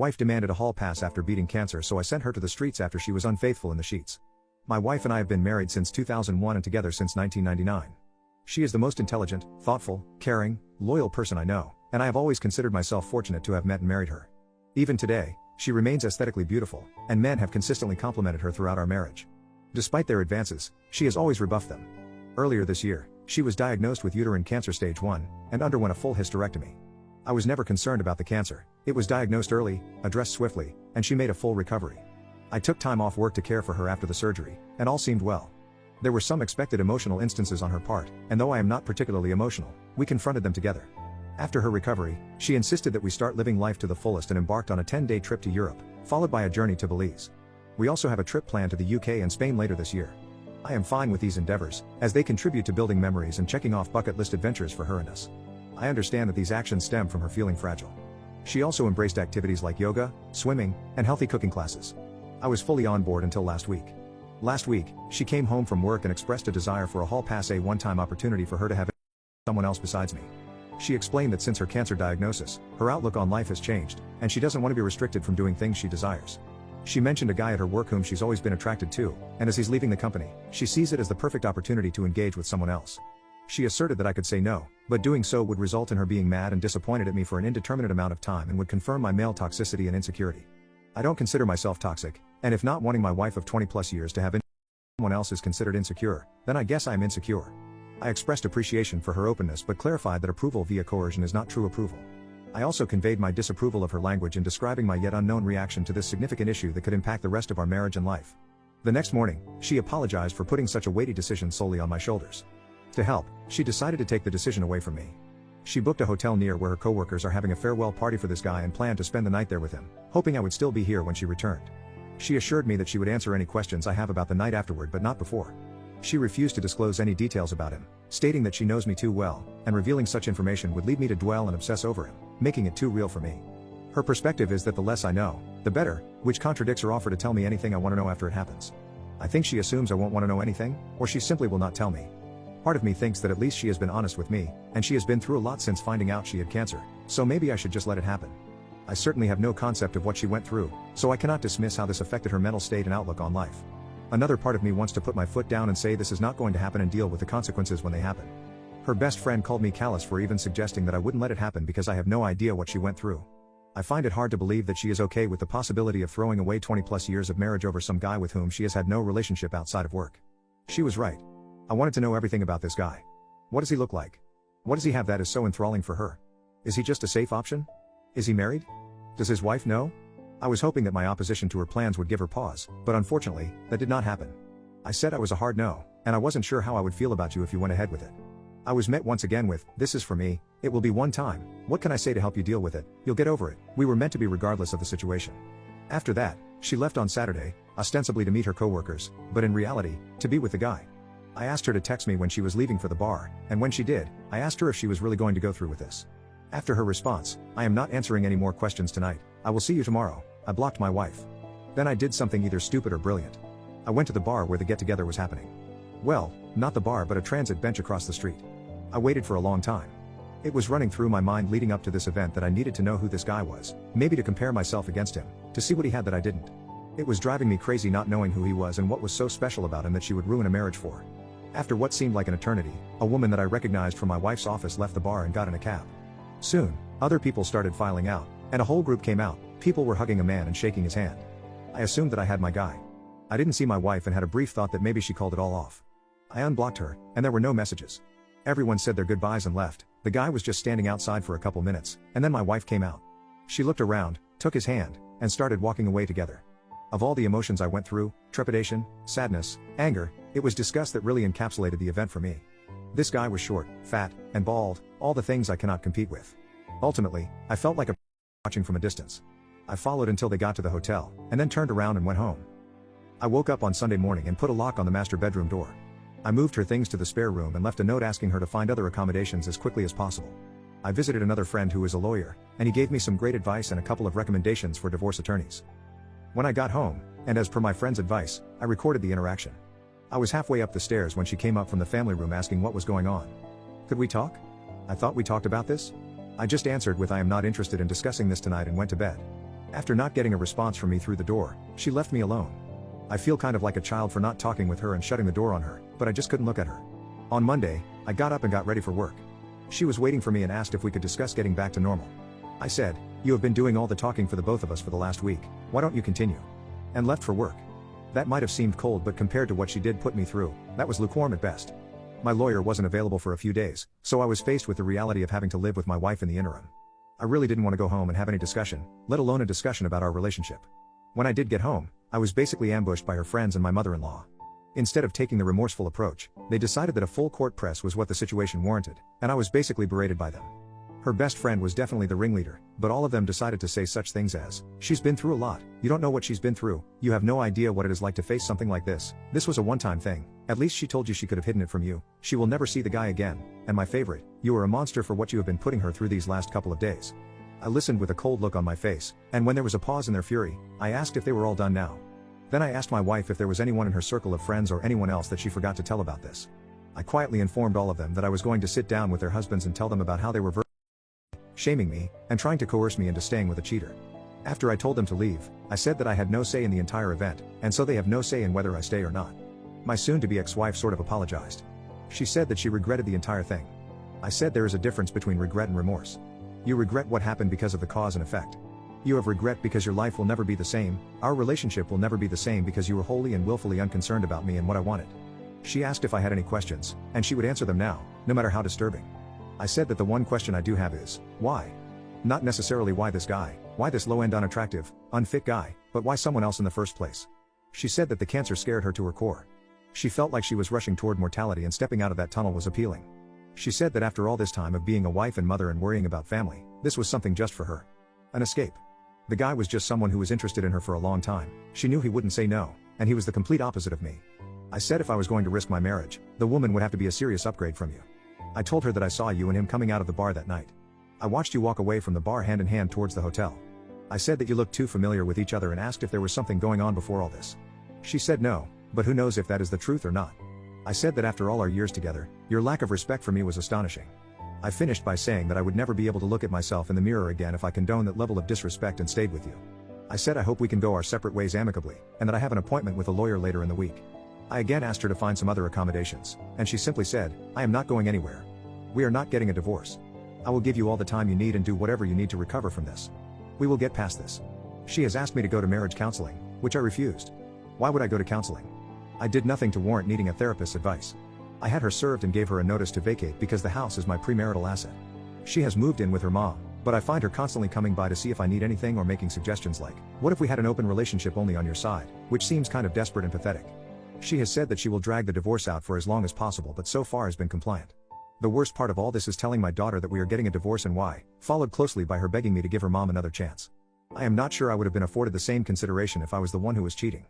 wife demanded a hall pass after beating cancer, so I sent her to the streets after she was unfaithful in the sheets. My wife and I have been married since 2001 and together since 1999. She is the most intelligent, thoughtful, caring, loyal person I know, and I have always considered myself fortunate to have met and married her. Even today, she remains aesthetically beautiful, and men have consistently complimented her throughout our marriage. Despite their advances, she has always rebuffed them. Earlier this year, she was diagnosed with uterine cancer stage 1, and underwent a full hysterectomy. I was never concerned about the cancer. It was diagnosed early, addressed swiftly, and she made a full recovery. I took time off work to care for her after the surgery, and all seemed well. There were some expected emotional instances on her part, and though I am not particularly emotional, we confronted them together. After her recovery, she insisted that we start living life to the fullest and embarked on a 10-day trip to Europe, followed by a journey to Belize. We also have a trip planned to the UK and Spain later this year. I am fine with these endeavors, as they contribute to building memories and checking off bucket list adventures for her and us. I understand that these actions stem from her feeling fragile. She also embraced activities like yoga, swimming, and healthy cooking classes. I was fully on board until last week. Last week, she came home from work and expressed a desire for a hall pass, a one-time opportunity for her to have someone else besides me. She explained that since her cancer diagnosis, her outlook on life has changed, and she doesn't want to be restricted from doing things she desires. She mentioned a guy at her work whom she's always been attracted to, and as he's leaving the company, she sees it as the perfect opportunity to engage with someone else. She asserted that I could say no, but doing so would result in her being mad and disappointed at me for an indeterminate amount of time and would confirm my male toxicity and insecurity. I don't consider myself toxic, and if not wanting my wife of 20 plus years to have someone else is considered insecure, then I guess I am insecure. I expressed appreciation for her openness but clarified that approval via coercion is not true approval. I also conveyed my disapproval of her language in describing my yet unknown reaction to this significant issue that could impact the rest of our marriage and life. The next morning, she apologized for putting such a weighty decision solely on my shoulders. To help, she decided to take the decision away from me. She booked a hotel near where her coworkers are having a farewell party for this guy and planned to spend the night there with him, hoping I would still be here when she returned. She assured me that she would answer any questions I have about the night afterward but not before. She refused to disclose any details about him, stating that she knows me too well, and revealing such information would lead me to dwell and obsess over him, making it too real for me. Her perspective is that the less I know, the better, which contradicts her offer to tell me anything I want to know after it happens. I think she assumes I won't want to know anything, or she simply will not tell me. Part of me thinks that at least she has been honest with me, and she has been through a lot since finding out she had cancer, so maybe I should just let it happen. I certainly have no concept of what she went through, so I cannot dismiss how this affected her mental state and outlook on life. Another part of me wants to put my foot down and say this is not going to happen and deal with the consequences when they happen. Her best friend called me callous for even suggesting that I wouldn't let it happen because I have no idea what she went through. I find it hard to believe that she is okay with the possibility of throwing away 20 plus years of marriage over some guy with whom she has had no relationship outside of work. She was right. I wanted to know everything about this guy. What does he look like? What does he have that is so enthralling for her? Is he just a safe option? Is he married? Does his wife know? I was hoping that my opposition to her plans would give her pause, but unfortunately, that did not happen. I said I was a hard no, and I wasn't sure how I would feel about you if you went ahead with it. I was met once again with, "This is for me, it will be one time, what can I say to help you deal with it, you'll get over it, we were meant to be regardless of the situation." After that, she left on Saturday, ostensibly to meet her coworkers, but in reality, to be with the guy. I asked her to text me when she was leaving for the bar, and when she did, I asked her if she was really going to go through with this. After her response, "I am not answering any more questions tonight, I will see you tomorrow," I blocked my wife. Then I did something either stupid or brilliant. I went to the bar where the get-together was happening. Well, not the bar but a transit bench across the street. I waited for a long time. It was running through my mind leading up to this event that I needed to know who this guy was, maybe to compare myself against him, to see what he had that I didn't. It was driving me crazy not knowing who he was and what was so special about him that she would ruin a marriage for. After what seemed like an eternity, a woman that I recognized from my wife's office left the bar and got in a cab. Soon, other people started filing out, and a whole group came out. People were hugging a man and shaking his hand. I assumed that I had my guy. I didn't see my wife and had a brief thought that maybe she called it all off. I unblocked her, and there were no messages. Everyone said their goodbyes and left. The guy was just standing outside for a couple minutes, and then my wife came out. She looked around, took his hand, and started walking away together. Of all the emotions I went through, trepidation, sadness, anger, it was disgust that really encapsulated the event for me. This guy was short, fat, and bald, all the things I cannot compete with. Ultimately, I felt like a watching from a distance. I followed until they got to the hotel, and then turned around and went home. I woke up on Sunday morning and put a lock on the master bedroom door. I moved her things to the spare room and left a note asking her to find other accommodations as quickly as possible. I visited another friend who is a lawyer, and he gave me some great advice and a couple of recommendations for divorce attorneys. When I got home, and as per my friend's advice, I recorded the interaction. I was halfway up the stairs when she came up from the family room asking what was going on. "Could we talk? I thought we talked about this?" I just answered with "I am not interested in discussing this tonight" and went to bed. After not getting a response from me through the door, she left me alone. I feel kind of like a child for not talking with her and shutting the door on her, but I just couldn't look at her. On Monday, I got up and got ready for work. She was waiting for me and asked if we could discuss getting back to normal. I said, "You have been doing all the talking for the both of us for the last week, why don't you continue?" And left for work. That might have seemed cold, but compared to what she did put me through, that was lukewarm at best. My lawyer wasn't available for a few days, so I was faced with the reality of having to live with my wife in the interim. I really didn't want to go home and have any discussion, let alone a discussion about our relationship. When I did get home, I was basically ambushed by her friends and my mother-in-law. Instead of taking the remorseful approach, they decided that a full court press was what the situation warranted, and I was basically berated by them. Her best friend was definitely the ringleader, but all of them decided to say such things as, "She's been through a lot, you don't know what she's been through, you have no idea what it is like to face something like this, this was a one-time thing, at least she told you she could have hidden it from you, she will never see the guy again, and my favorite, you are a monster for what you have been putting her through these last couple of days." I listened with a cold look on my face, and when there was a pause in their fury, I asked if they were all done now. Then I asked my wife if there was anyone in her circle of friends or anyone else that she forgot to tell about this. I quietly informed all of them that I was going to sit down with their husbands and tell them about how they were shaming me, and trying to coerce me into staying with a cheater. After I told them to leave, I said that I had no say in the entire event, and so they have no say in whether I stay or not. My soon-to-be ex-wife sort of apologized. She said that she regretted the entire thing. I said there is a difference between regret and remorse. You regret what happened because of the cause and effect. You have regret because your life will never be the same, our relationship will never be the same because you were wholly and willfully unconcerned about me and what I wanted. She asked if I had any questions, and she would answer them now, no matter how disturbing. I said that the one question I do have is, why? Not necessarily why this guy, why this low-end unattractive, unfit guy, but why someone else in the first place? She said that the cancer scared her to her core. She felt like she was rushing toward mortality and stepping out of that tunnel was appealing. She said that after all this time of being a wife and mother and worrying about family, this was something just for her. An escape. The guy was just someone who was interested in her for a long time, she knew he wouldn't say no, and he was the complete opposite of me. I said if I was going to risk my marriage, the woman would have to be a serious upgrade from you. I told her that I saw you and him coming out of the bar that night. I watched you walk away from the bar hand in hand towards the hotel. I said that you looked too familiar with each other and asked if there was something going on before all this. She said no, but who knows if that is the truth or not. I said that after all our years together, your lack of respect for me was astonishing. I finished by saying that I would never be able to look at myself in the mirror again if I condoned that level of disrespect and stayed with you. I said I hope we can go our separate ways amicably, and that I have an appointment with a lawyer later in the week. I again asked her to find some other accommodations, and she simply said, "I am not going anywhere. We are not getting a divorce. I will give you all the time you need and do whatever you need to recover from this. We will get past this." She has asked me to go to marriage counseling, which I refused. Why would I go to counseling? I did nothing to warrant needing a therapist's advice. I had her served and gave her a notice to vacate because the house is my premarital asset. She has moved in with her mom, but I find her constantly coming by to see if I need anything or making suggestions like, "What if we had an open relationship only on your side?" which seems kind of desperate and pathetic. She has said that she will drag the divorce out for as long as possible but so far has been compliant. The worst part of all this is telling my daughter that we are getting a divorce and why, followed closely by her begging me to give her mom another chance. I am not sure I would have been afforded the same consideration if I was the one who was cheating.